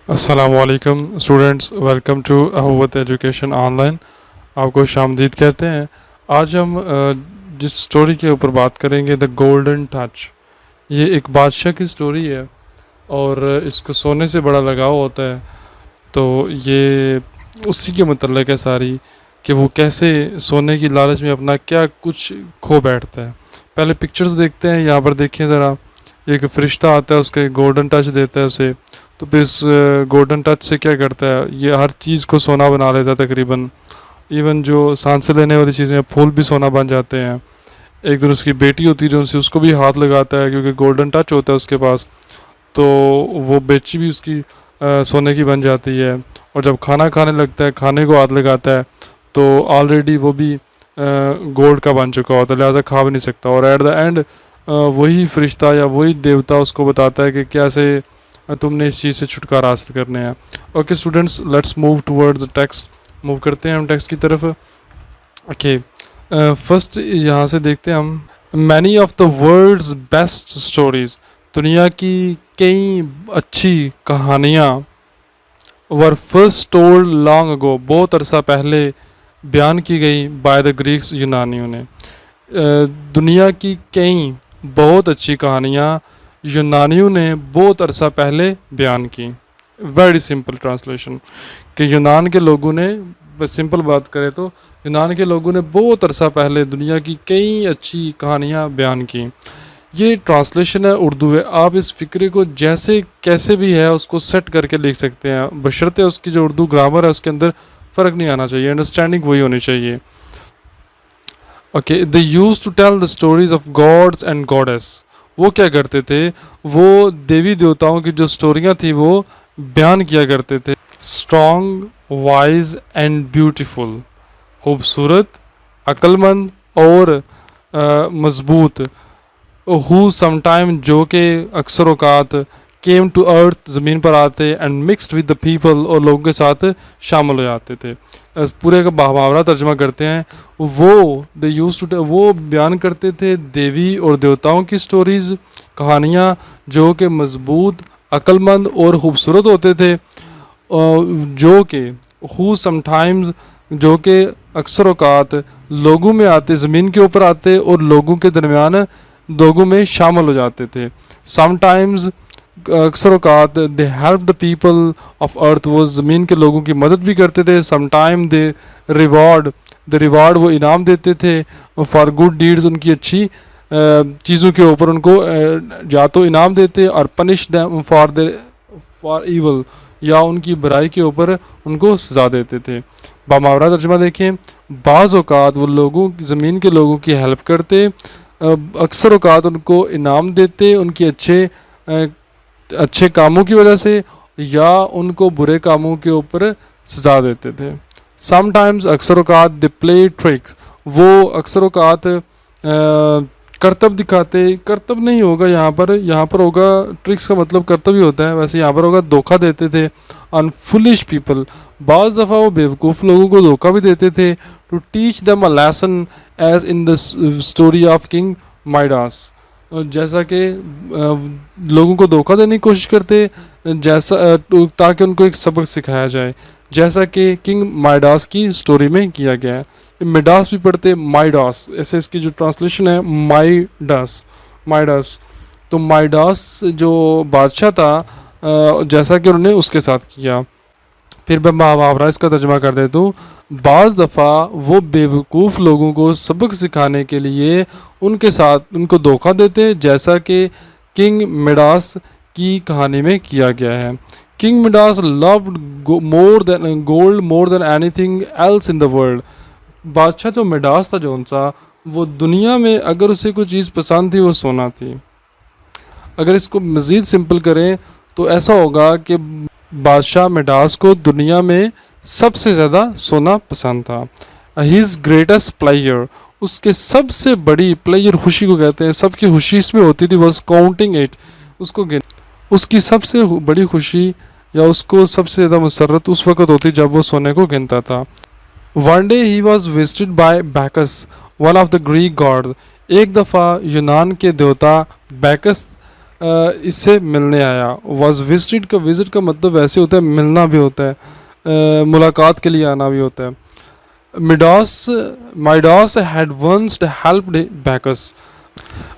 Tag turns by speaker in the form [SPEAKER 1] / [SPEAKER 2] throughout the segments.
[SPEAKER 1] अस्सलामुअलैकुम students, welcome to अहूवत education online. आपको शामदीद कहते हैं। आज हम जिस स्टोरी के ऊपर बात करेंगे, द गोल्डन टच। ये एक बादशाह की स्टोरी है और इसको सोने से बड़ा लगाव होता है। तो ये उसी के मतलब है सारी, कि वो कैसे सोने की लालच में अपना क्या कुछ खो बैठता है। पहले पिक्चर्स देखते हैं। यहाँ पर देखिए ज़रा, एक फरिश्ता आता है, उसके गोल्डन टच देता है उसे। तो फिर इस गोल्डन टच से क्या करता है, ये हर चीज़ को सोना बना लेता है तकरीबन। इवन जो सांसें लेने वाली चीज़ें, फूल भी सोना बन जाते हैं। एक दिन उसकी बेटी होती है जो उनसे, उसको भी हाथ लगाता है क्योंकि गोल्डन टच होता है उसके पास। तो वो बेची भी उसकी सोने की बन जाती है। और जब खाना खाने लगता है, खाने को हाथ लगाता है, तो ऑलरेडी वो भी गोल्ड का बन चुका होता है, लिहाजा खा भी नहीं सकता। और एट द एंड वही फरिश्ता या वही देवता उसको बताता है कि कैसे तुमने इस चीज़ से छुटकारा हासिल करने हैं। Okay students, let's move towards the text. Move करते हैं हम टेक्स्ट की तरफ। ओके, फर्स्ट यहाँ से देखते हैं हम। Many of the world's best stories, दुनिया की कई अच्छी कहानियाँ, were first told long ago, बहुत अरसा पहले बयान की गई बाय द ग्रीक्स, यूनानियों ने। दुनिया की कई बहुत अच्छी कहानियाँ यूनानियों ने बहुत अरसा पहले बयान की। वेरी सिंपल ट्रांसलेशन, कि यूनान के लोगों ने, बस सिंपल बात करें तो यूनान के लोगों ने बहुत अरसा पहले दुनिया की कई अच्छी कहानियाँ बयान की। ये ट्रांसलेशन है, उर्दू है। आप इस फ़िक्रे को जैसे कैसे भी है उसको सेट करके लिख सकते हैं, बशर्ते उसकी जो उर्दू ग्रामर है उसके अंदर फ़र्क नहीं आना चाहिए, अंडरस्टैंडिंग वही होनी चाहिए। Okay, they use to tell the stories of gods and goddess. वो क्या करते थे, वो देवी देवताओं की जो स्टोरियाँ थी वो बयान किया करते थे। स्ट्रॉन्ग, वाइज एंड ब्यूटीफुल, खूबसूरत, अक्लमंद और मजबूत। हु समटाइम, जो के अक्सर औकात, केम टू अर्थ, ज़मीन पर आते, and mixed with the people, और लोगों के साथ शामिल हो जाते थे। पूरे का मुहावरा तर्जमा करते हैं। वो दे यूज टू, वो बयान करते थे देवी और देवताओं की स्टोरीज़, कहानियाँ, जो कि मजबूत, अक्लमंद और ख़ूबसूरत होते थे। जो कि हु समटाइम्स, जो कि अक्सर औकात लोगों में आते, ज़मीन के ऊपर आते और लोगों के दरमियान, लोगों में शामिल हो जाते थे। समटाइम्स, अक्सर औकात, they help the people of earth, वो ज़मीन के लोगों की मदद भी करते थे। Sometime they reward, the reward, वो इनाम देते थे फॉर गुड डीड्स, उनकी अच्छी चीज़ों के ऊपर उनको या तो इनाम देते, और पनिश देम फॉर ईवल, या उनकी बुराई के ऊपर उनको सजा देते थे। बामावरा तर्जमा देखें। बाज़ औकात वो लोगों, ज़मीन के लोगों की हेल्प करते, अक्सर औकात उनको इनाम देते उनके अच्छे कामों की वजह से, या उनको बुरे कामों के ऊपर सजा देते थे। समटाइम्स, अक्सर औकात, दे प्ले ट्रिक्स, वो अक्सर औकात करतब दिखाते। करतब नहीं होगा यहाँ पर होगा, ट्रिक्स का मतलब करतब ही होता है, वैसे यहाँ पर होगा धोखा देते थे। ऑन फुलिश पीपल, बाज़ दफ़ा वो बेवकूफ़ लोगों को धोखा भी देते थे। To teach them a lesson, as in the story of king Midas, जैसा कि लोगों को धोखा देने की कोशिश करते, जैसा ताकि उनको एक सबक सिखाया जाए, जैसा कि किंग माइडास की स्टोरी में किया गया है। मिडास भी पढ़ते, माइडास, ऐसे इसकी जो ट्रांसलेशन है माइडास, माइडास। तो माइडास जो बादशाह था, जैसा कि उन्होंने उसके साथ किया। फिर मैं मुहावरा इसका तर्जमा कर देता हूँ। बाज़ दफ़ा वो बेवकूफ़ लोगों को सबक सिखाने के लिए उनके साथ उनको धोखा देते, जैसा कि किंग मिडास की कहानी में किया गया है। King Midas loved more than gold, more than anything else in the world. बादशाह जो मिडास था जो सा, वो दुनिया में अगर उसे कोई चीज़ पसंद थी वो सोना थी। अगर इसको मज़ीद सिंपल करें तो ऐसा होगा कि बादशाह मिडास को दुनिया में सबसे ज़्यादा सोना पसंद था। हिज ग्रेटेस्ट प्लेयर, उसके सबसे बड़ी प्लेयर, खुशी को कहते हैं, सबकी खुशी इसमें होती थी, वॉज काउंटिंग इट, उसको गिन। उसकी सबसे बड़ी खुशी या उसको सबसे ज़्यादा मसरत उस वक़्त होती जब वो सोने को गिनता था। One day he was visited by Bacchus, one of the Greek gods. एक दफ़ा यूनान के देवता बैकस इससे मिलने आया। वॉज विजिटेड का विजिट का मतलब वैसे होता है मिलना भी होता है, मुलाकात के लिए आना भी होता है। Midas Midas had once helped Bacchus.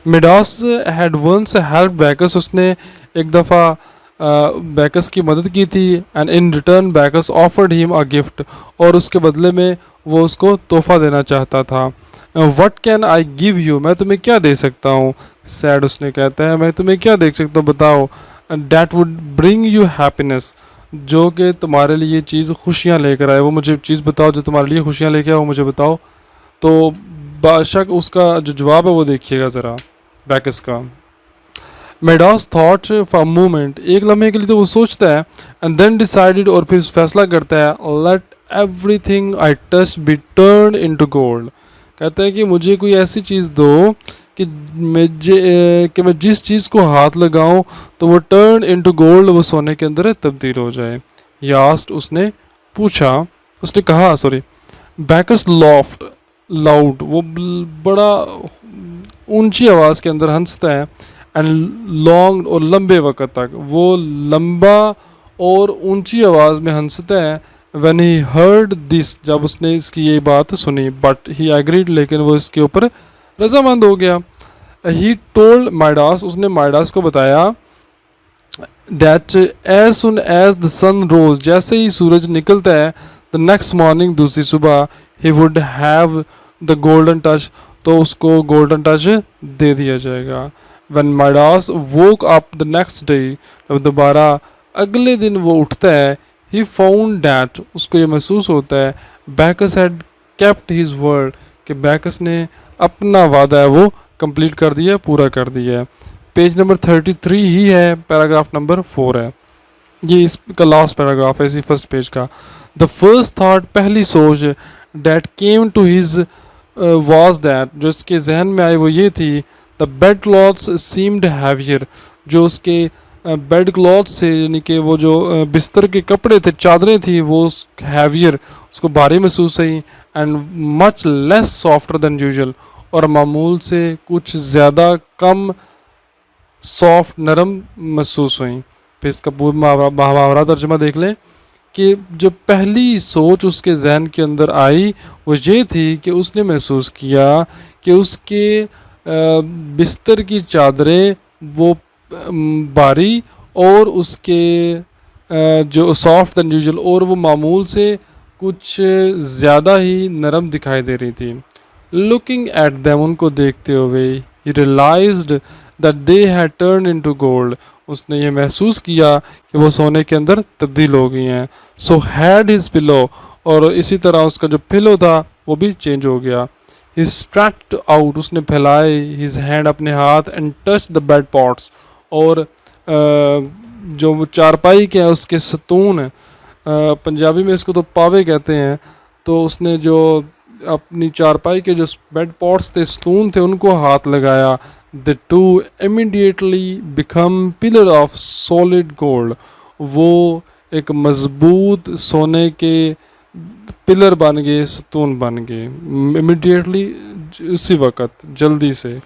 [SPEAKER 1] Midas had once help Bacchus, उसने एक दफ़ा बैकस की मदद की थी। And in return Bacchus offered him a gift, और उसके बदले में वो उसको तोहफा देना चाहता था। What can I give you, मैं तुम्हें क्या दे सकता हूँ। सैड उसने कहता है मैं तुम्हें क्या दे सकता हूँ बताओ। That would bring you happiness, जो कि तुम्हारे लिए चीज़ खुशियाँ लेकर आए, वो मुझे चीज़ बताओ जो तुम्हारे लिए खुशियाँ लेकर आए, वो मुझे बताओ। तो बादशाह उसका जो जवाब है वो देखिएगा ज़रा बैकस का। मेडॉस थॉट फॉर मोमेंट, एक लम्हे के लिए तो वो सोचता है। एंड देन डिसाइडेड, और फिर फैसला करता है। Late everything I touch be turn into gold, कहता है कि मुझे कोई ऐसी चीज़ दो कि मैं जिस चीज़ को हाथ लगाऊं तो वो टर्न इनटू गोल्ड, वो सोने के अंदर तब्दील हो जाए। यास्ट, उसने पूछा, उसने कहा सॉरी। बैकस लॉफ्ट लाउड, वो बड़ा ऊंची आवाज़ के अंदर हंसता है। एंड लॉन्ग, और लंबे वक्त तक वो लंबा और ऊंची आवाज़ में हंसता है। व्हेन ही हर्ड दिस, जब उसने इसकी ये बात सुनी। बट ही एग्रीड, लेकिन वो इसके ऊपर रजामंद हो गया। ही टोल्ड माइडास, उसने माइडास को बताया that as soon as the sun rose, जैसे ही सूरज निकलता है, द नेक्स्ट मॉर्निंग, दूसरी सुबह, he would have the golden touch, तो उसको गोल्डन टच दे दिया जाएगा। When Midas woke up the next day, जब दोबारा अगले दिन वो उठता है, he found that, उसको ये महसूस होता है, Bacchus had kept his word, कि बैकस ने अपना वादा है वो कंप्लीट कर दिया, पूरा कर दिया है। पेज नंबर 33 ही है, पैराग्राफ नंबर 4 है, ये इसका लास्ट पैराग्राफ है इसी फर्स्ट पेज का। द फर्स्ट थॉट, पहली सोच, that came to his was that, जो उसके जहन में आई वो ये थी। The bed clothes seemed heavier, जो उसके बेड क्लॉथ से, यानी कि वो जो बिस्तर के कपड़े थे, चादरें थी, वो हैवियर, उसको भारी महसूस हुई। And much less softer than usual, और मामूल से कुछ ज़्यादा कम सॉफ्ट नरम महसूस हुई। फिर इसका पूरा मुहावरा तर्जमा देख लें कि जो पहली सोच उसके जहन के अंदर आई वो ये थी कि उसने महसूस किया कि उसके बिस्तर की चादरें वो भारी, और उसके जो सॉफ्ट दैन यूजुअल, और वो मामूल से कुछ ज़्यादा ही नरम दिखाई दे रही थी। लुकिंग एट देम, उनको देखते हुए, he realised that they had turn into gold, उसने ये महसूस किया कि वो सोने के अंदर तब्दील हो गई हैं। सो हैड हिज पिलो, और इसी तरह उसका जो पिलो था वो भी चेंज हो गया। ही स्ट्रेक्ड आउट, उसने फैलाए हिज हैंड, अपने हाथ, and touch the bed pots, और जो चारपाई के हैं उसके सतून, पंजाबी में इसको तो पावे कहते हैं, तो उसने जो अपनी चारपाई के जो बेड पॉट्स थे, सतून थे, उनको हाथ लगाया। The two immediately become pillar of solid gold, वो एक मजबूत सोने के पिलर बन गए, सतून बन गए। इमीडिएटली, उसी वक्त, जल्दी से,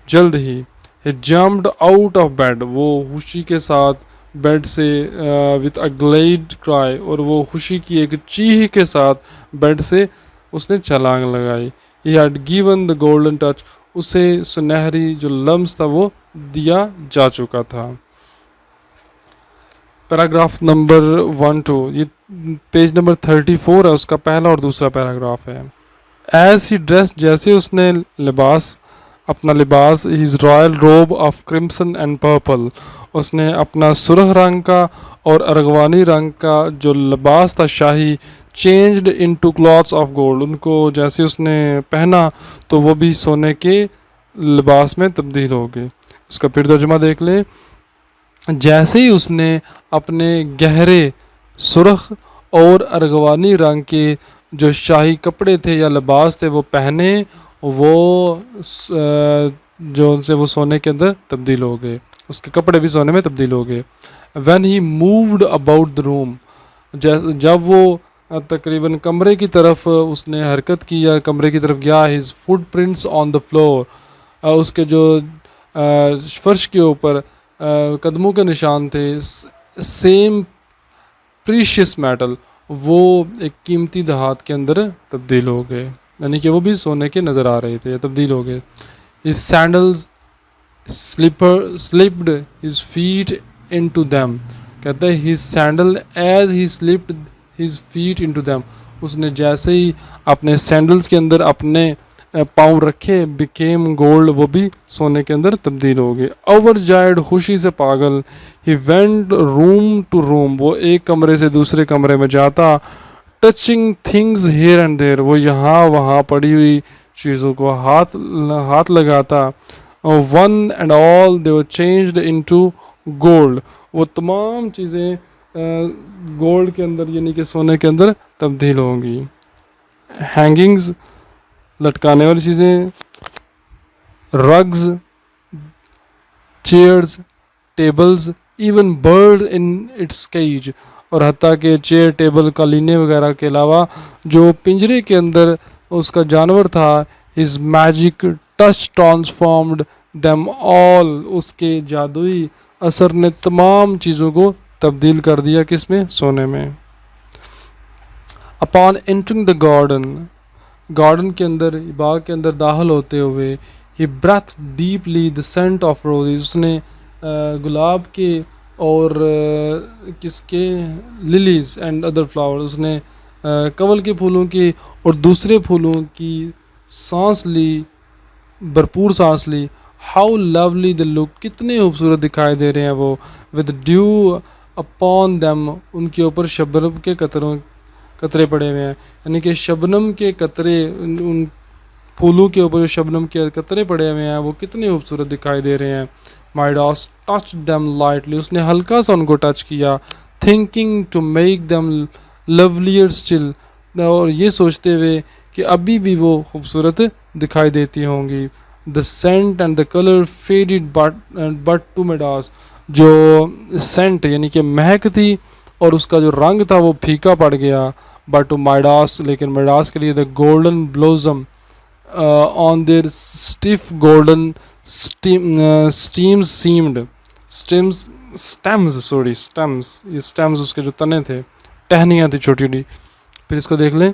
[SPEAKER 1] जल्द ही। ही जम्प्ड आउट ऑफ बेड, वो खुशी के साथ बेड से विथ अ ग्लेड क्राई, और वो खुशी की एक चीख के साथ बेड से उसने छलांग लगाई। He had given the golden touch, उसे सुनहरी जो लम्स था वो दिया जा चुका था। पैराग्राफ नंबर 1-2, ये पेज नंबर 34 है, उसका पहला और दूसरा पैराग्राफ है। एज ही ड्रेस, जैसे उसने लिबास, अपना लिबास, his royal robe of crimson and purple, उसने अपना सुरख रंग का और अर्गवानी रंग का जो लिबास था शाही, changed into clothes of gold, उनको जैसे उसने पहना तो वो भी सोने के लिबास में तब्दील हो गए। उसका फिर तर्जुमा देख लें। जैसे ही उसने अपने गहरे सुरख और अर्गवानी रंग के जो शाही कपड़े थे या लिबास थे वो पहने, वो जो उनसे वो सोने के अंदर तब्दील हो गए, उसके कपड़े भी सोने में तब्दील हो गए। When he moved about the room, जब वो तकरीबन कमरे की तरफ उसने हरकत की या कमरे की तरफ गया, his foot prints on the floor, उसके जो फर्श के ऊपर कदमों के निशान थे। सेम प्रीशियस मेटल, वो एक कीमती धात के अंदर तब्दील हो गए, यानी कि वो भी सोने के नज़र आ रहे थे, तब्दील हो गए। His sandals slipped his feet into them, कहता है his sandal as he slipped his feet into them, उसने जैसे ही अपने सैंडल्स के अंदर अपने पाँव रखे, बिकेम गोल्ड, वो भी सोने के अंदर तब्दील हो गए। ओवरजायड, खुशी से पागल, he went room to room, वो एक कमरे से दूसरे कमरे में जाता। Touching things here and there, वो यहाँ वहाँ पड़ी हुई चीज़ों को हाथ लगाता। One and all they were changed into gold, वो तमाम चीज़ें गोल्ड के अंदर यानी कि सोने के अंदर तब्दील होंगी। हैंगिंग्स, लटकाने वाली चीज़ें, rugs, chairs, tables, even bird in its cage, और हत्ता के चेयर टेबल कालीने वगैरह के अलावा जो पिंजरे के अंदर उसका जानवर था, his magic touch transformed them all, उसके जादुई असर ने तमाम चीज़ों को तब्दील कर दिया, किसमें? सोने में। Upon entering the garden, garden के अंदर, बाग के अंदर दाखिल होते हुए, he breathe deeply the scent of roses, उसने गुलाब के और किसके, लिलीज एंड अदर फ्लावर्स, उसने कवल के फूलों की और दूसरे फूलों की सांस ली, भरपूर सांस ली। हाउ लवली द लुक, कितने खूबसूरत दिखाई दे रहे हैं वो। विद ड्यू अपॉन देम, उनके ऊपर शबनम के कतरे पड़े हुए हैं, यानी कि शबनम के कतरे, उन फूलों के ऊपर जो शबनम के कतरे पड़े हुए हैं वो कितने खूबसूरत दिखाई दे रहे हैं। माइडास टच देम लाइटली, उसने हल्का सा उनको टच किया। Thinking to make them lovelier still, और ये सोचते हुए कि अभी भी वो खूबसूरत दिखाई देती होंगी। The scent and the colour faded but to Midas, जो सेंट यानी कि महक थी और उसका जो रंग था वो फीका पड़ गया। बट टू माइडास, लेकिन माइडास के लिए the golden blossom on their stiff golden stems, ये स्टेम्स उसके जो तने थे, टहनियाँ थी छोटी छोटी। फिर इसको देख लें,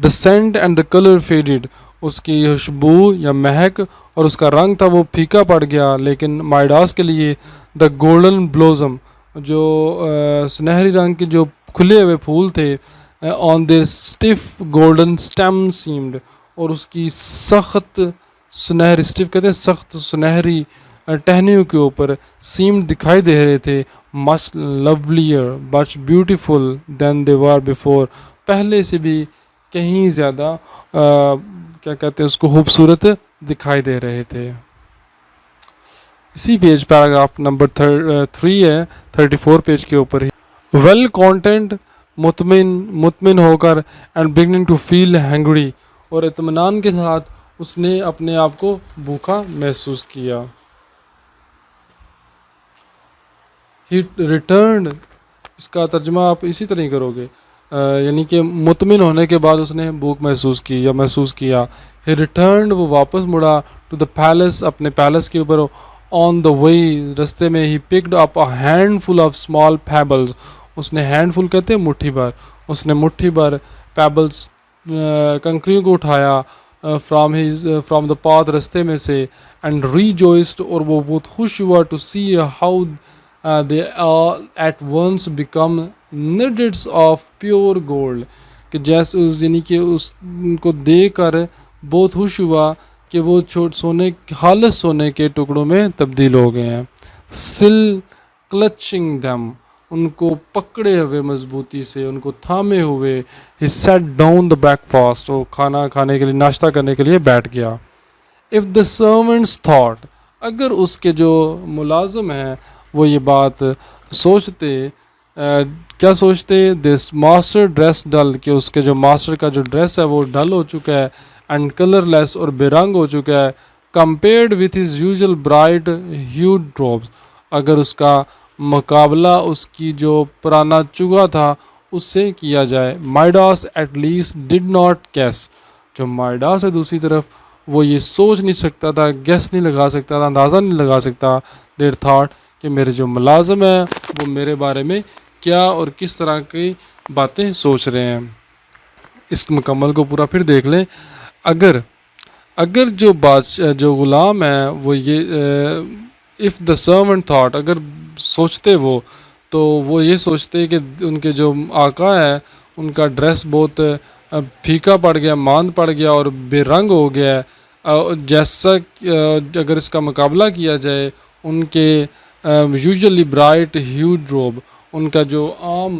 [SPEAKER 1] the scent and the colour faded, उसकी खुशबू या महक और उसका रंग था वो फीका पड़ गया। लेकिन माइडास के लिए द गोल्डन ब्लोजम, जो सुनहरी रंग के जो खुले हुए फूल थे, on their stiff golden stem seemed, और उसकी सख्त सुनहरी, स्टिफ कहते हैं सख्त सुनहरी टहनियों के ऊपर, सीम दिखाई दे रहे थे। Much lovelier much beautiful than they were before, पहले से भी कहीं ज़्यादा क्या कहते हैं उसको, खूबसूरत दिखाई दे रहे थे। इसी पेज पैराग्राफ नंबर 3 है, 34 पेज के ऊपर ही। वेल कॉन्टेंट, मुतमिन होकर, and beginning to feel hungry, और इत्मीनान के साथ उसने अपने आप को भूखा महसूस किया। ही रिटर्न, इसका तर्जमा आप इसी तरह ही करोगे, यानी कि मुतमिन होने के बाद उसने भूख महसूस की या महसूस किया। ही रिटर्न, वो वापस मुड़ा, टू द पैलेस, अपने पैलेस के ऊपर। ऑन द वे, रास्ते में, he picked up a handful of small pebbles, उसने हैंडफुल कहते हैं मुट्ठी भर, उसने मुट्ठी भर पेबल्स कंकरियों को उठाया फ्रॉम द पाथ, रास्ते में से। एंड रीजॉइस्ड, और वो बहुत खुश हुआ, to see how they at once become nuggets of pure gold, कि जैसे उस यानी कि उनको देख कर बहुत खुश हुआ कि वो खालिस सोने के टुकड़ों में तब्दील हो गए हैं। स्टिल क्लचिंग देम, उनको पकड़े हुए मजबूती से, उनको थामे हुए। ही सेट डाउन द ब्रेकफास्ट, और खाना खाने के लिए, नाश्ता करने के लिए बैठ गया। इफ़ द सर्वेंट्स थॉट, अगर उसके जो मुलाजिम हैं वो ये बात सोचते, क्या सोचते, दिस मास्टर ड्रेस डल, कि उसके जो मास्टर का जो ड्रेस है वो डल हो चुका है, एंड कलरलेस, और बेरंग हो चुका है। Compared with his usual bright ह्यूड drops, अगर उसका मुकाबला उसकी जो पुराना चुगा था उससे किया जाए। Midas at least did not care, जो माइडास है दूसरी तरफ वो ये सोच नहीं सकता था, गेस नहीं लगा सकता था, अंदाज़ा नहीं लगा सकता देयर थॉट कि मेरे जो मुलाजिम हैं वो मेरे बारे में क्या और किस तरह की बातें सोच रहे हैं। इस मुकम्मल को पूरा फिर देख लें। अगर अगर जो बादशाह जो ग़ुलाम है वो ये इफ़ द सर्वेंट थॉट, अगर सोचते वो, तो वो ये सोचते कि उनके जो आका है उनका ड्रेस बहुत फीका पड़ गया, मांद पड़ गया और बेरंग हो गया है, जैसा अगर इसका मुकाबला किया जाए उनके यूजुअली ब्राइट ह्यूड रोब, उनका जो आम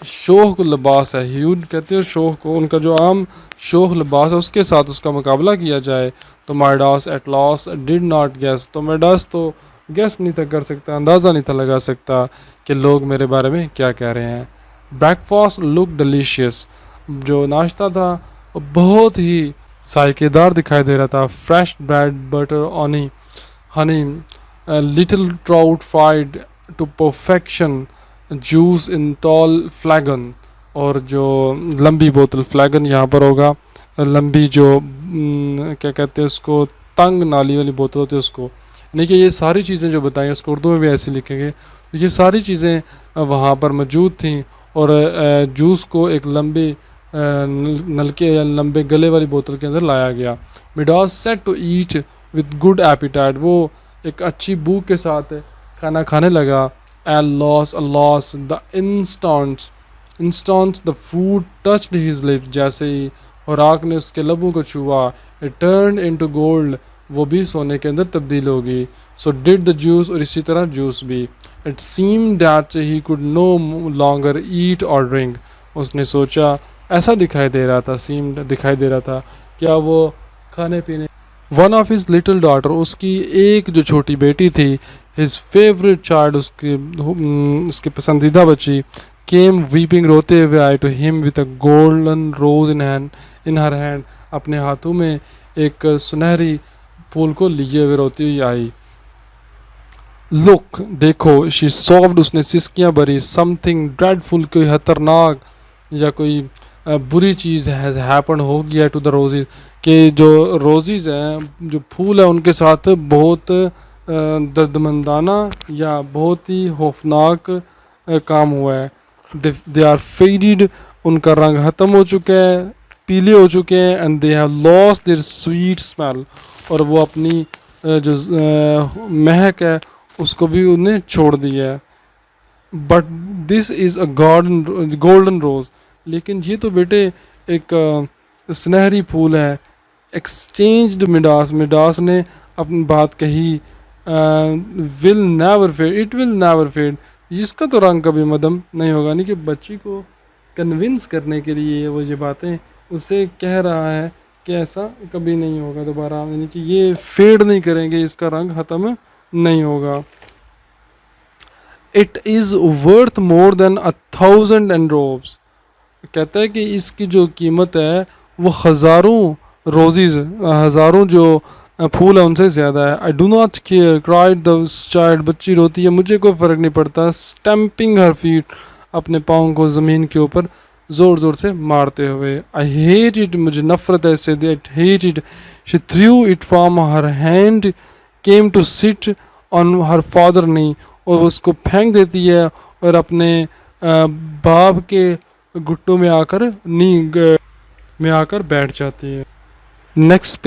[SPEAKER 1] शोख लिबास है, ह्यूड कहते हैं शोख को, उनका जो आम शोख लिबास है उसके साथ उसका मुकाबला किया जाए तो Midas at last did not guess, तो माइडास तो गेस नहीं था कर सकता, अंदाज़ा नहीं था लगा सकता कि लोग मेरे बारे में क्या कह रहे हैं। ब्रेकफास्ट लुक डिलीशियस, जो नाश्ता था वो बहुत ही जायकेदार दिखाई दे रहा था। Fresh bread butter and honey, little trout fried to perfection, juice in tall flagon, और जो लंबी बोतल, फ्लैगन यहाँ पर होगा लंबी जो क्या कहते हैं उसको, तंग नाली वाली बोतल होती है उसको, यानी कि ये सारी चीज़ें जो बताएंगे उसको उर्दू में भी ऐसे लिखेंगे। तो ये सारी चीज़ें वहाँ पर मौजूद थी और जूस को एक लंबी नलके या लंबे गले वाली बोतल के अंदर लाया गया। Midas sat to eat with good appetite, वो एक अच्छी भूख के साथ खाना खाने लगा। Last the instants the food touched his lip, जैसे ही खुराक ने उसके लबों को छुआ, इट टर्न इनटू गोल्ड, वो भी सोने के अंदर तब्दील होगी। सो डिड द जूस, और इसी तरह जूस भी। It seem that he could no longer eat or drink, उसने सोचा, ऐसा दिखाई दे रहा था, सीम दिखाई दे रहा था क्या वो खाने पीने। One of his little daughter, उसकी एक जो छोटी बेटी थी, हिज फेवरेट चाइल्ड, उसके पसंदीदा बच्ची, केम वीपिंग, रोते हुए आए to him with a golden rose in her hand, अपने हाथों में एक सुनहरी फूल को लिए हुए रोती हुई आई। लुक, देखो, शी सॉफ्ट, उसने सिसकियाँ भरी, समथिंग ड्रेडफुल, कोई खतरनाक या कोई बुरी चीज़ हैज़ हैपन हो गया टू द रोजेज, कि जो रोजेज हैं, जो फूल है, उनके साथ बहुत दर्दमंदाना या बहुत ही खौफनाक काम हुआ है। दे आर फेडेड, उनका रंग ख़त्म हो चुका है, पीले हो चुके हैं। And they have lost their sweet smell, और वो अपनी जो महक है उसको भी उन्हें छोड़ दिया है। But this is a golden rose, लेकिन ये तो बेटे एक सुनहरी फूल है। एक्सचेंज्ड मिडास ने अपनी बात कही, will never fade, it will never fade, इसका तो रंग कभी मदम नहीं होगा। यानी कि बच्ची को कन्विंस करने के लिए वो ये बातें उससे कह रहा है कि ऐसा कभी नहीं होगा दोबारा, यानी कि ये फेड नहीं करेंगे, इसका रंग ख़त्म नहीं होगा। It is worth more than 1,000 एंड्रोब्स, कहता है कि इसकी जो कीमत है वो हज़ारों रोज़ीज़, हज़ारों जो फूल है उनसे ज़्यादा है। I do not care, cried the child, बच्ची रोती है, मुझे कोई फ़र्क नहीं पड़ता। स्टैम्पिंग हर फीट, अपने पाँव को ज़मीन के ऊपर ज़ोर ज़ोर से मारते हुए। आई हेट इट, मुझे नफ़रत है इससे। That hate it, she threw it from her hand, came to sit on her father knee, और उसको फेंक देती है और अपने बाप के घुटनों में आकर में आकर बैठ जाती है। नेक्स्ट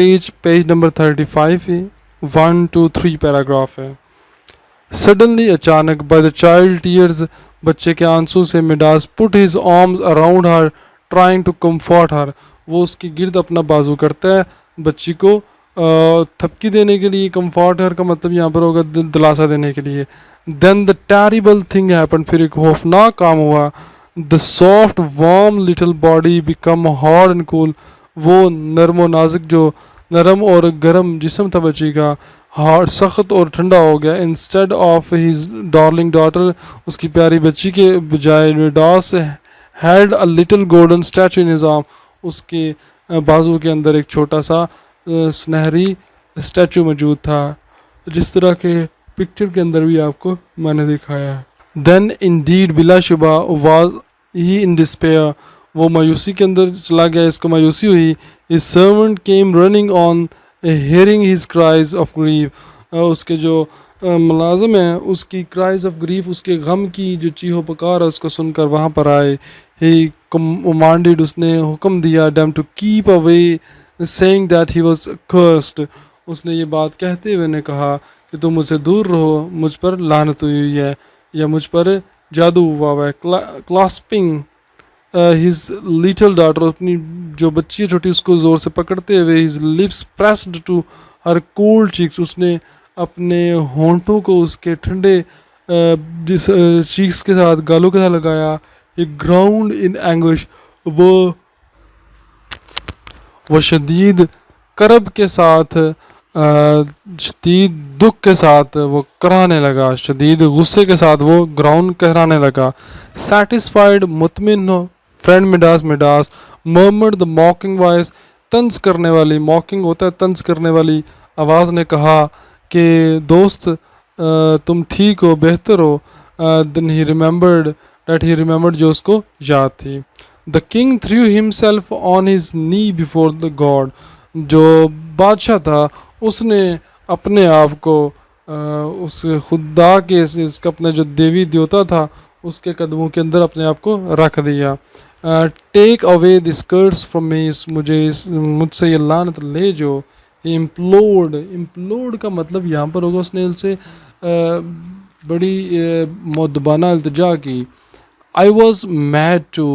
[SPEAKER 1] पेज नंबर 35 है, 1 2 3 पैराग्राफ है। सडनली, अचानक, बाय द चाइल्ड टीयर्स, बच्चे के आंसू से, Midas put his arms around her trying to comfort her, वो उसकी गिर्द अपना बाजू करता है बच्ची को थपकी देने के लिए। कम्फर्ट हर का मतलब यहाँ पर होगा दिलासा देने के लिए। Then the terrible thing happen, फिर एक खौफनाक काम हुआ। The soft warm little body become hard and cool, वो नरम और नाजुक जो नरम और गर्म जिस्म था बच्ची का, हार्ड, सख्त और ठंडा हो गया। Instead of his darling daughter, उसकी प्यारी बच्ची के बजाय Midas had a little golden statue in his arm, उसके बाजू के अंदर एक छोटा सा सुनहरी स्टैचू मौजूद था, जिस तरह के पिक्चर के अंदर भी आपको मैंने दिखाया है। देन इंडीड, बिलाशुबा, वाज ही इन डिस्पेयर, वो मायूसी के अंदर चला गया, इसको मायूसी हुई। His servant came running on hearing his cries of grief, उसके जो मुलाजिम हैं उसकी cries of grief, उसके गम की जो चीहो पुकार है उसको सुनकर वहाँ पर आए. He commanded, उसने हुक्म दिया them to keep away, saying that he was cursed. उसने ये बात कहते हुए ने कहा कि तुम मुझसे दूर रहो, मुझ पर लानत हुई है या मुझ पर जादू हुआ है. क्लास्पिंग हिज लिटिल डॉटर, अपनी जो बच्ची है छोटी उसको ज़ोर से पकड़ते हुए, his lips pressed to her cold cheeks, उसने अपने होंठों को उसके ठंडे जिस चीक्स के साथ, गालों के साथ लगाया. ही ग्राउंड इन एंग्विश, वो शदीद करब के साथ, शदीद दुख के साथ वो कराने लगा, शदीद गुस्से के साथ वो ग्राउंड कहराने लगा. सेटिस्फाइड, मुतमिन हो, friend Midas Midas, murmured the मॉकिंग voice, तंज करने वाली, मॉकिंग होता है तंज करने वाली आवाज़ ने कहा कि दोस्त तुम ठीक हो, बेहतर हो. Then he remembered that, he remembered, जो उसको याद थी. The king threw himself on his knee before the god, जो बादशाह था उसने अपने आप को उस खुदा के, इसका अपना जो देवी देवता था उसके कदमों के अंदर अपने आप को रख दिया. Take away this curse from me, मुझसे ये लानत ले जो. इम्प्लोड, इम्प्लोड का मतलब यहाँ पर होगा उसने उनसे बड़ी मुद्दबाना इल्तिजा की. I was mad to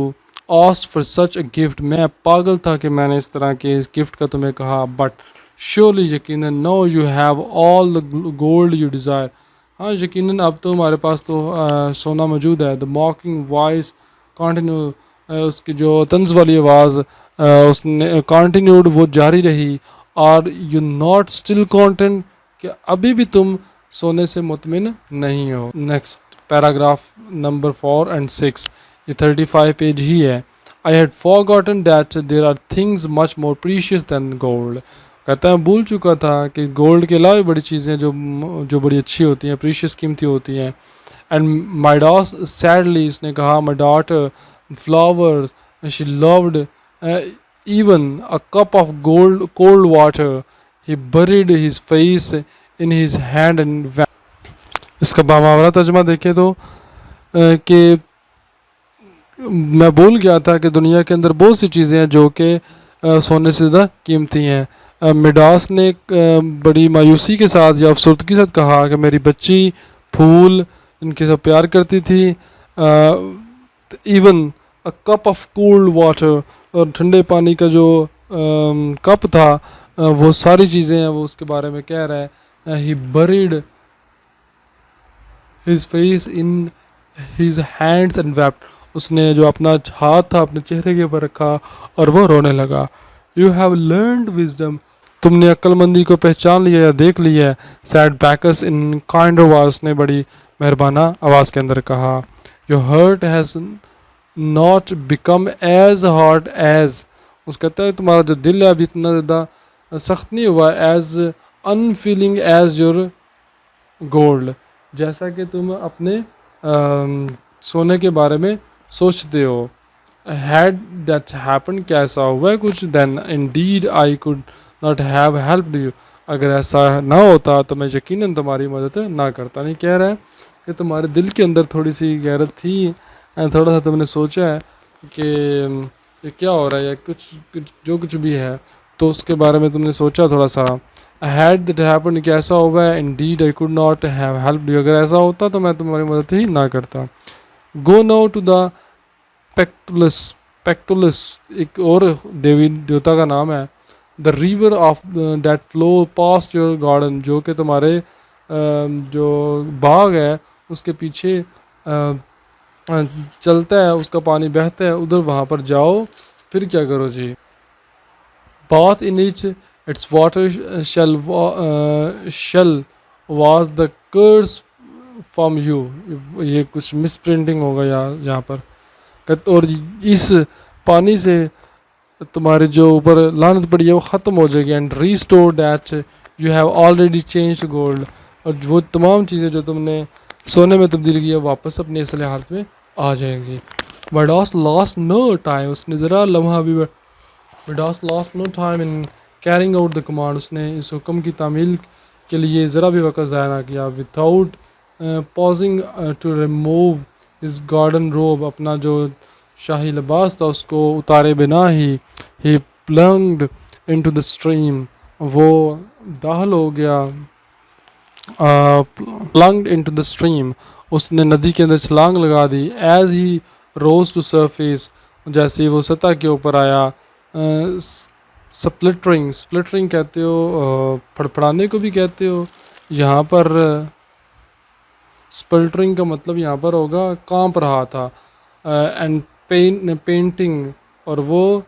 [SPEAKER 1] ask for such a gift, मैं पागल था कि मैंने इस तरह के इस गिफ्ट का तुम्हें कहा. बट श्योरली, यकीनन, no you have all the gold you desire, हाँ यकीनन अब तो हमारे पास तो सोना मौजूद है. द मॉकिंग वॉइस कॉन्टिन्यू, उसकी जो तंज वाली आवाज़ उसने कॉन्टिन्यूड, वो जारी रही. Are you not still content, कि अभी भी तुम सोने से मुतमिन नहीं हो. नेक्स्ट पैराग्राफ नंबर 4 and 6, ये 35 पेज ही है. I had forgotten that there are things much more precious than gold, कहता है भूल चुका था कि गोल्ड के अलावा बड़ी चीज़ें जो बड़ी अच्छी होती हैं, प्रीशियस कीमती होती हैं. एंड माई डॉस सैडली, इसने कहा, my daughter flower she loved even a cup of cold water. He buried his face in his hand and wept. इसका बामावरा तर्जमा देखें तो कि मैं भूल गया था कि दुनिया के अंदर बहुत सी चीज़ें हैं जो कि सोने से ज़्यादा कीमती हैं. मिडास ने बड़ी मायूसी के साथ या अफसरदगी के साथ कहा कि मेरी बच्ची फूल इनके साथ प्यार करती थी. Even a cup of cold water, और ठंडे पानी का जो कप था, वो सारी चीज़ें हैं वो उसके बारे में कह रहा है. He buried his face in his hands and wept, उसने जो अपना हाथ था अपने चेहरे के ऊपर रखा और वो रोने लगा. यू हैव लर्नड विजडम, तुमने अक्लमंदी को पहचान लिया या देख लिया है. सैड बैकस इन काइंड आवाज, उसने बड़ी मेहरबाना आवाज़ के अंदर कहा. Your heart has not become as hard as, उस कहता है तुम्हारा जो दिल है अभी इतना ज़्यादा सख्त नहीं हुआ. As unfeeling as your gold, जैसा कि तुम अपने सोने के बारे में सोचते हो. हैड दैट हैपन, क्या ऐसा हुआ है कुछ, then indeed I could not have helped you, अगर ऐसा ना होता तो मैं यकीनन तुम्हारी मदद ना करता. नहीं कह रहा है कि तुम्हारे दिल के अंदर थोड़ी सी गैरत थी, थोड़ा सा तुमने सोचा है कि ये क्या हो रहा है या कुछ जो कुछ भी है, तो उसके बारे में तुमने सोचा थोड़ा सा. हैड दैट हैपन, कि ऐसा हुआ है. Indeed I could not have helped you, अगर ऐसा होता तो मैं तुम्हारी मदद ही ना करता. गो नाउ टू द पेक्टुलस, पेक्टुलस एक और देवी देवता का नाम है. The river of that flow past your garden, जो कि तुम्हारे जो बाग है उसके पीछे चलता है, उसका पानी बहता है उधर, वहाँ पर जाओ. फिर क्या करो जी. Bath in its water shall was the curse from you, ये कुछ मिस प्रिंटिंग होगा यहाँ पर. और इस पानी से तुम्हारे जो ऊपर लानत पड़ी है वो ख़त्म हो जाएगी. And restore that you have already changed gold, और वो तमाम चीज़ें जो तुमने सोने में तब्दील की है वापस अपनी असली हालत में आ जाएंगी. मिडास लॉस्ट नो टाइम, उसने ज़रा लम्हा भी, Midas lost no time in carrying out the command, उसने इस हुक्म की तामील के लिए ज़रा भी वक्त ज़ाया ना किया। Without pausing to remove his garden robe, अपना जो शाही लिबास था उसको उतारे बिना ही प्लंग्ड इनटू द स्ट्रीम, वो दाखिल हो गया, प्लंग्ड इनटू द स्ट्रीम, उसने नदी के अंदर छलांग लगा दी। As he rose to surface, जैसे ही वो सतह के ऊपर आया। स्प्लिटरिंग, स्प्लिटरिंग कहते हो फड़फड़ाने को भी कहते हो। यहाँ पर स्प्लिटरिंग का मतलब यहाँ पर होगा कांप रहा था। एंड पेंटिंग, और वो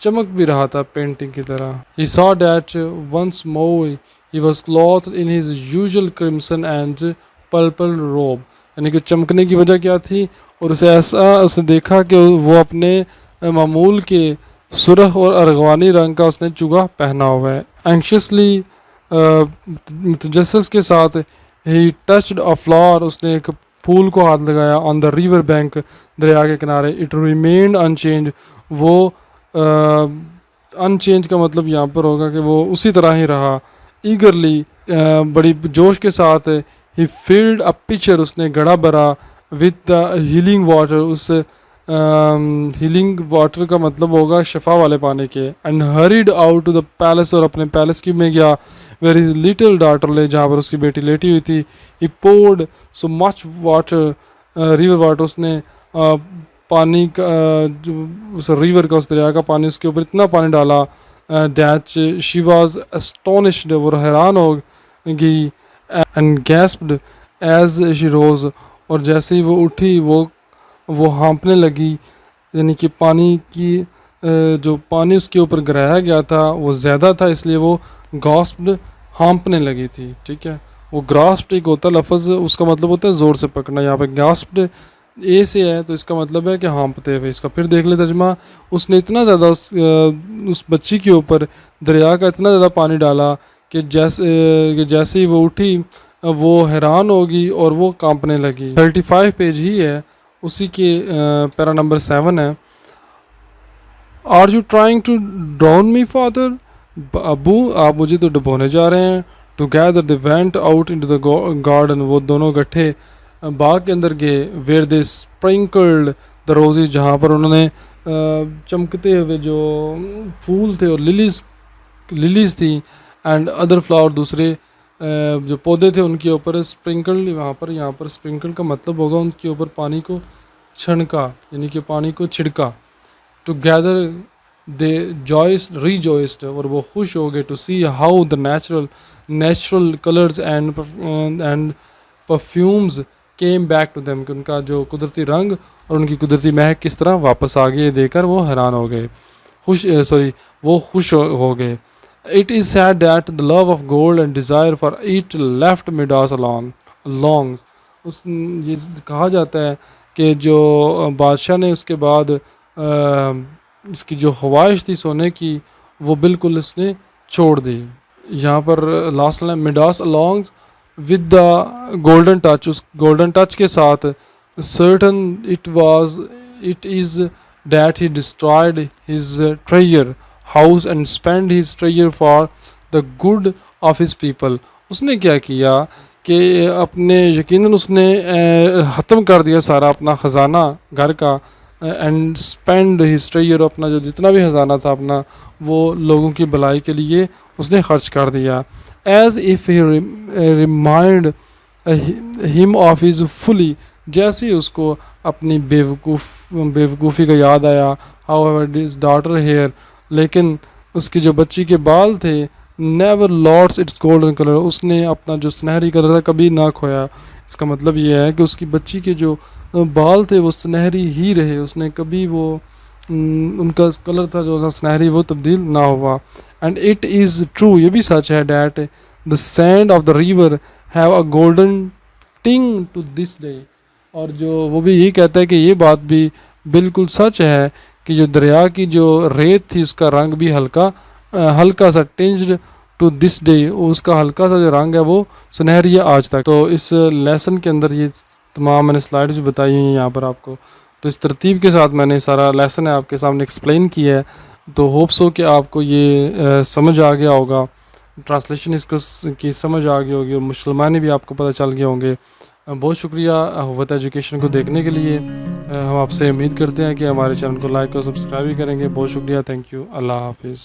[SPEAKER 1] चमक भी रहा था पेंटिंग की तरह। He saw that once more he was cloth in his usual crimson and purple robe, यानी कि चमकने की वजह क्या थी, और उसे ऐसा उसने देखा कि वो अपने मामूल के सुरख और अरगवानी रंग का उसने चुगा पहना हुआ है। एंक्शसली, तजस्सुस के साथ, ही टच्ड अ फ्लावर, उसने एक फूल को हाथ लगाया। ऑन द रिवर बैंक, दरिया के किनारे। इट रिमेन्ड अनचेंज, वो अनचेंज का मतलब यहाँ पर होगा कि वो उसी तरह ही रहा। ईगरली, बड़ी जोश के साथ, ही फिल्ड अ पिक्चर, उसने घड़ा भरा। विद द हीलिंग वाटर, उस हीलिंग वाटर का मतलब होगा शफा वाले पानी के। And hurried out to the palace, और अपने पैलेस की में गया। वेर इज लिटिल डॉटर ले, जहाँ पर उसकी बेटी लेटी हुई थी। He poured so much water, river water, उसने पानी का जो उस रिवर का, उस दरिया का पानी, उसके ऊपर इतना पानी डाला। दैट शी वाज एस्टोनिश्ड, वो हैरान हो गई। एंड गैस्प्ड एज शी रोज, और जैसे ही वो उठी वो हाँपने लगी, यानी कि पानी की जो पानी उसके ऊपर गिराया गया था वो ज़्यादा था, इसलिए वो गॉस्प्ड, हाँपने लगी थी। ठीक है, वो ग्रास्प्ड एक होता लफ्ज़, उसका मतलब होता है ज़ोर से पकड़ना। यहाँ पे गॉस्प्ड ए से है तो इसका मतलब है कि हाँपते हुए। इसका फिर देख ले तर्जमा। उसने इतना ज़्यादा उस बच्ची के ऊपर दरिया का इतना ज़्यादा पानी डाला कि जैसे ही वो उठी वो हैरान होगी और वो कांपने लगी। 35 पेज ही है, उसी के पैरा नंबर 7 है। Are you trying to drown me father, अबू आप मुझे तो डुबोने जा रहे हैं। Together they went out into the garden, वो दोनों गट्ठे बाग के अंदर गए। Where they sprinkled the roses, जहाँ पर उन्होंने चमकते हुए जो फूल थे और लिलीज थी। एंड अदर फ्लावर, दूसरे जो पौधे थे उनके ऊपर स्प्रिंकल, वहाँ पर यहाँ पर स्प्रिंकल का मतलब होगा उनके ऊपर पानी को छनका, यानी कि पानी को छिड़का। टुगेदर दे रिजॉइस्ड, और वो खुश हो गए। To see how the natural colours and perfumes came back to them, कि उनका जो कुदरती रंग और उनकी कुदरती महक किस तरह वापस आ गई, देखकर वो हैरान हो गए, वो खुश हो गए। It is said that the love of gold and desire for it left Midas along. ये कहा जाता है कि जो बादशाह ने उसके बाद इसकी जो ख्वाहिश थी सोने की वो बिल्कुल उसने छोड़ दी। यहाँ पर last line, Midas along with the golden touch, उस गोल्डन टच के साथ। Certain it is that he destroyed his treasure house and spend his treasure for the good of his people. उसने क्या किया कि अपने यकीनन उसने ख़त्म कर दिया सारा अपना ख़जाना घर का। एंड स्पेंड हिज ट्रेजर, अपना जो जितना भी ख़जाना था अपना वो लोगों की भलाई के लिए उसने खर्च कर दिया। As if he remind him of his folly, जैसे ही उसको अपनी बेवकूफ़ी का याद आया। हाउएवर दिस डॉटर हेयर, लेकिन उसकी जो बच्ची के बाल थे, never lost its golden colour, उसने अपना जो सुनहरी कलर था कभी ना खोया। इसका मतलब ये है कि उसकी बच्ची के जो बाल थे वो सुनहरी ही रहे, उसने कभी वो उनका कलर था जो सुनहरी वो तब्दील ना हुआ। एंड इट इज़ ट्रू, ये भी सच है, that the sand of the river have a golden टिंग टू दिस डे, और जो वो भी यही कहता है कि ये बात भी बिल्कुल सच है कि जो दरिया की जो रेत थी उसका रंग भी हल्का सा टिंज्ड टू दिस डे, उसका हल्का सा जो रंग है वो सुनहरी है आज तक। तो इस लेसन के अंदर ये तमाम मैंने स्लाइड्स भी बताई हुई हैं यहाँ पर आपको। तो इस तरतीब के साथ मैंने सारा लेसन है आपके सामने एक्सप्लेन किया है। तो होप्स हो कि आपको ये समझ आ गया होगा, ट्रांसलेशन इसको की समझ आ गई होगी और मुसलमानी भी आपको पता चल गए होंगे। बहुत शुक्रिया हुव्वत एजुकेशन को देखने के लिए। हम आपसे उम्मीद करते हैं कि हमारे चैनल को लाइक और सब्सक्राइब भी करेंगे। बहुत शुक्रिया, थैंक यू, अल्लाह हाफिज़।